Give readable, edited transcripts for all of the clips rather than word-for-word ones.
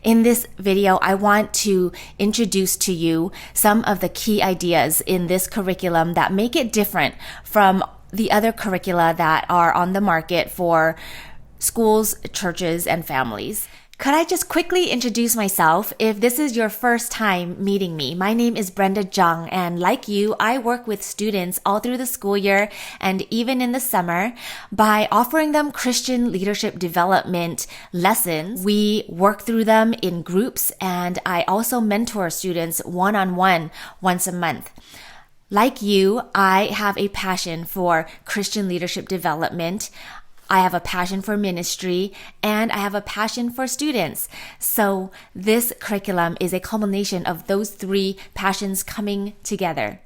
In this video, I want to introduce to you some of the key ideas in this curriculum that make it different from the other curricula that are on the market for schools, churches, and families. Could I just quickly introduce myself if this is your first time meeting me? My name is Brenda Jung, and like you, I work with students all through the school year and even in the summer by offering them Christian leadership development lessons. We work through them in groups, and I also mentor students one-on-one once a month. Like you, I have a passion for Christian leadership development. I have a passion for ministry, and I have a passion for students. So this curriculum is a culmination of those three passions coming together.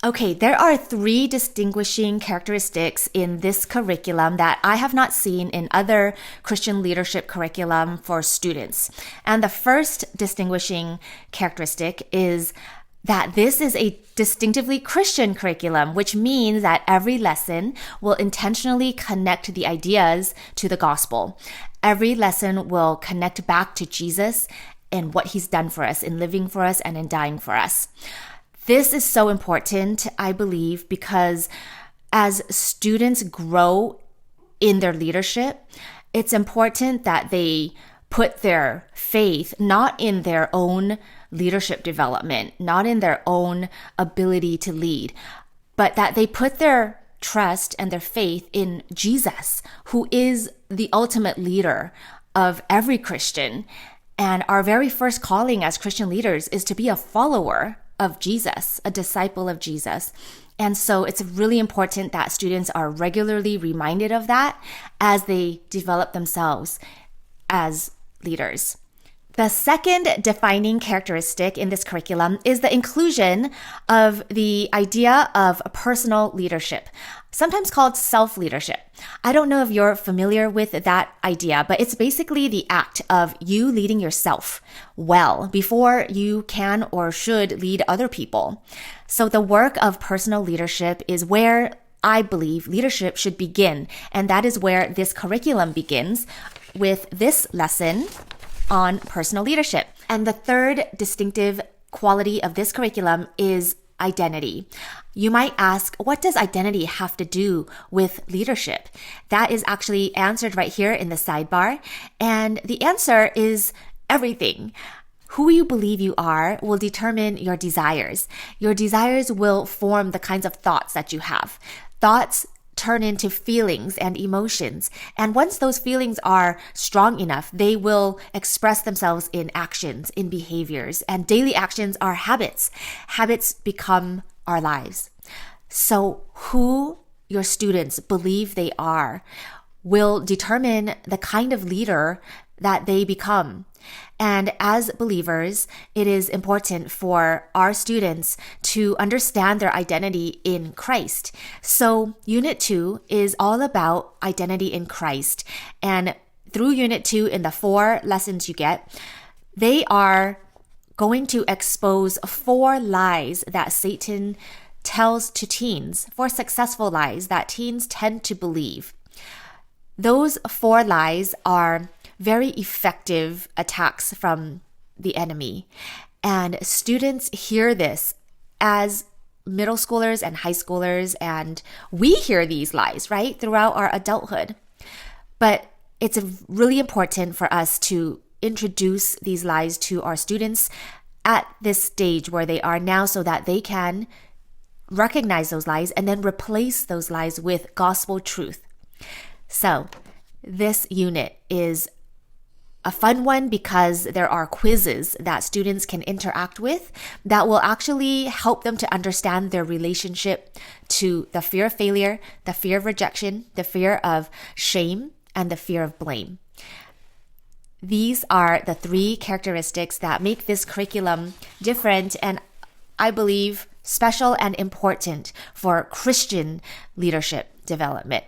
Okay, there are three distinguishing characteristics in this curriculum that I have not seen in other Christian leadership curriculum for students. And the first distinguishing characteristic is that this is a distinctively Christian curriculum, which means that every lesson will intentionally connect the ideas to the gospel. Every lesson will connect back to Jesus and what he's done for us in living for us and in dying for us. This is so important, I believe, because as students grow in their leadership, it's important that they put their faith not in their own leadership development, not in their own ability to lead, but that they put their trust and their faith in Jesus, who is the ultimate leader of every Christian. And our very first calling as Christian leaders is to be a follower of Jesus, a disciple of Jesus. And so it's really important that students are regularly reminded of that as they develop themselves as leaders. The second defining characteristic in this curriculum is the inclusion of the idea of personal leadership, sometimes called self-leadership. I don't know if you're familiar with that idea, but it's basically the act of you leading yourself well before you can or should lead other people. So the work of personal leadership is where I believe leadership should begin, and that is where this curriculum begins with this lesson on personal leadership. And the third distinctive quality of this curriculum is identity. You might ask, what does identity have to do with leadership? That is actually answered right here in the sidebar. And the answer is everything. Who you believe you are will determine your desires. Your desires will form the kinds of thoughts that you have. Thoughts turn into feelings and emotions. And once those feelings are strong enough, they will express themselves in actions, in behaviors. And daily actions are habits. Habits become our lives. So who your students believe they are will determine the kind of leader that they become. And as believers, it is important for our students to understand their identity in Christ. So Unit 2 is all about identity in Christ. And through Unit 2, in the 4 lessons you get, they are going to expose 4 lies that Satan tells to teens, 4 successful lies that teens tend to believe. Those 4 lies are very effective attacks from the enemy. And students hear this as middle schoolers and high schoolers, and we hear these lies, right, throughout our adulthood. But it's really important for us to introduce these lies to our students at this stage where they are now so that they can recognize those lies and then replace those lies with gospel truth. So this unit is a fun one because there are quizzes that students can interact with that will actually help them to understand their relationship to the fear of failure, the fear of rejection, the fear of shame, and the fear of blame. These are the 3 characteristics that make this curriculum different and I believe special and important for Christian leadership development.